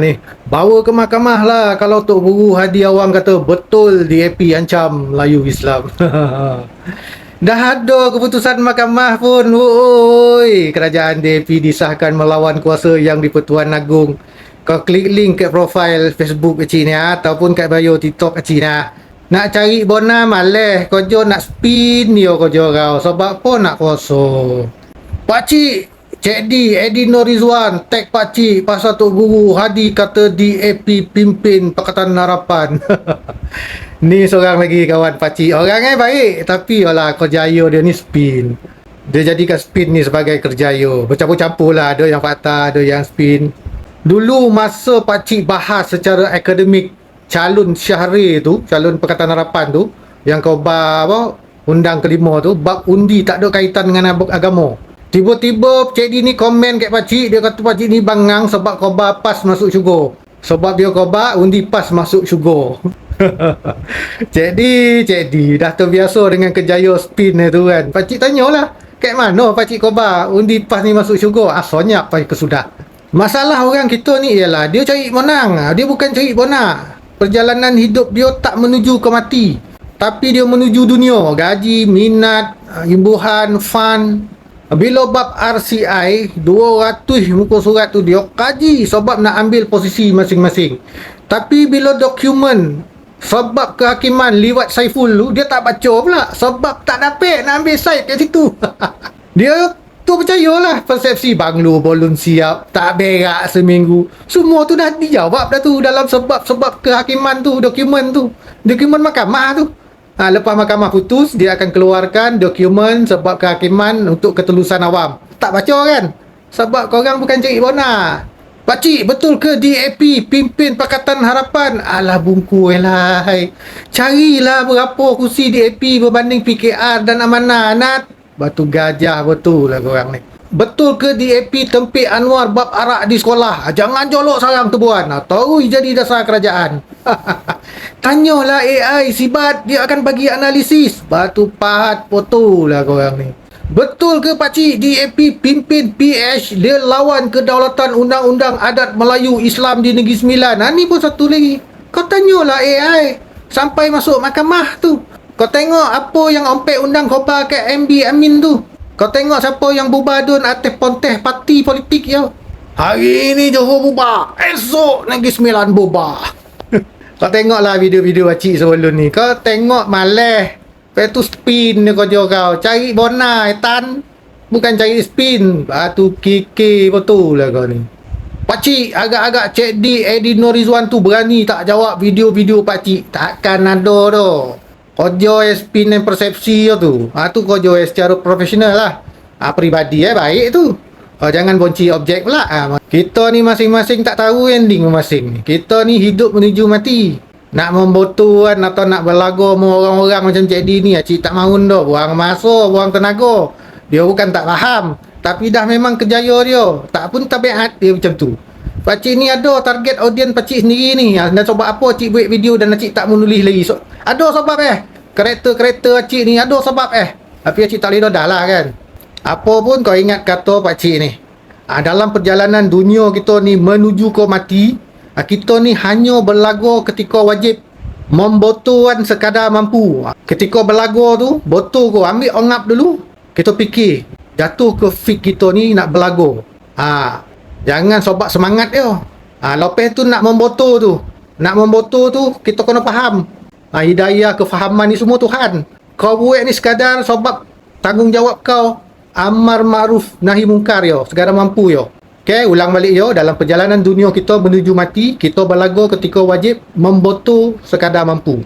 Ni bawa ke mahkamah lah kalau Tok Guru Hadi Awang kata betul DAP ancam Melayu Islam. Dah ada keputusan mahkamah pun. Oi, kerajaan DAP disahkan melawan kuasa yang di-Pertuan Agong. Kau klik link kat profil Facebook kecil ni ataupun kat bio TikTok kecil ni. Nak cari bona malah kau nak spin dia kau sebab apa nak kuasa. Pakcik Cik D, Eddie Norizwan, tag pakcik pasal Tok Guru Hadi kata DAP pimpin Pakatan Harapan. Ni seorang lagi kawan pakcik. Orang baik, tapi alah kerjaya dia ni spin. Dia jadikan spin ni sebagai kerjaya. Bercampur-campur lah, ada yang fakta, ada yang spin. Dulu masa pakcik bahas secara akademik calon Syahrir tu, calon Pakatan Harapan tu, yang kau undang kelima tu, bab undi tak ada kaitan dengan agama. Tiba-tiba Cik D ni komen kat pakcik, dia kata pakcik ni bangang sebab khabar PAS masuk syurga. Sebab dia khabar undi PAS masuk syurga. Cik D dah terbiasa dengan kejaya spin tu kan. Pakcik tanyalah, kat mana pakcik khabar undi PAS ni masuk syurga? Asalnya apa kesudah. Masalah orang kita ni ialah dia cari menang, dia bukan cari bona. Perjalanan hidup dia tak menuju ke mati, tapi dia menuju dunia, gaji, minat, imbuhan, fun. Bila bab RCI 200 muka surat tu dia kaji sebab nak ambil posisi masing-masing. Tapi bila dokumen sebab kehakiman liwat Saiful tu dia tak baca pula sebab tak dapat nak ambil side kat situ. Dia tu percayalah persepsi Banglo bolon siap tak berak seminggu. Semua tu dah dijawab dah tu dalam sebab-sebab kehakiman tu, dokumen mahkamah tu. Lepas mahkamah putus, dia akan keluarkan dokumen sebab kehakiman untuk ketelusan awam. Tak baca kan? Sebab korang bukan cari bona. Pakcik, betul ke DAP pimpin Pakatan Harapan? Alah bungku lah. Carilah berapa kursi DAP berbanding PKR dan Amanah Nat. Batu gajah betul lah korang ni. Betul ke DAP tempik Anwar bab arak di sekolah? Jangan jolok sarang tebuan. Tahu jadi dasar kerajaan. Tanyalah AI sibat, dia akan bagi analisis. Batu pahat foto lah korang ni. Betul ke pakcik DAP pimpin PH dia lawan kedaulatan undang-undang adat Melayu Islam di Negeri Sembilan? Ni pun satu lagi. Kau tanyalah AI sampai masuk mahkamah tu. Kau tengok apa yang ompek undang khabar kat MB Amin tu. Kau tengok siapa yang bubar dun atas ponteh parti politik ya. Hari ni Johor bubar, esok Negeri Sembilan bubar. Kau tengoklah video-video pakcik sebelum ni. Kau tengok malah. Lepas tu spin dia kau. Cari bona etan. Bukan cari spin. Batu kiki betul lah kau ni. Pakcik agak-agak Cik D Eddie Norizwan tu berani tak jawab video-video pakcik. Takkan ada tu. Kau jual spin dan persepsi tu. Tu kau jual secara profesional lah. Peribadi baik tu. Jangan bonci objek pula. Kita ni masing-masing tak tahu ending masing-masing. Kita ni hidup menuju mati. Nak membotuan atau nak berlagu sama orang-orang macam Cik D ni, cik tak mahu dah. Buang masa, buang tenaga. Dia bukan tak faham, tapi dah memang kejaya dia. Tak pun tabiat dia macam tu. Pakcik ni ada target audience pakcik sendiri ni. Dan sebab apa cik buat video dan cik tak menulis lagi. Ada sebab Karakter cik ni ada sebab tapi cik tak boleh dah lah kan. Apa pun kau ingat kata pakcik ni. Dalam perjalanan dunia kita ni menuju ke mati, kita ni hanya berlagu ketika wajib, membotuan sekadar mampu. Ketika berlagu tu, botu kau ambil ongap dulu. Kita fikir, jatuh ke fik kita ni nak berlagu. Jangan sobak semangat dia. Lepas tu nak membotu tu, kita kena faham. Hidayah, kefahaman ni semua Tuhan. Kau buat ni sekadar sebab tanggungjawab kau amar ma'ruf nahi mungkar yo, sekadar mampu yo. Okay, ulang balik yo. Dalam perjalanan dunia kita menuju mati, kita berlagu ketika wajib, membotu sekadar mampu.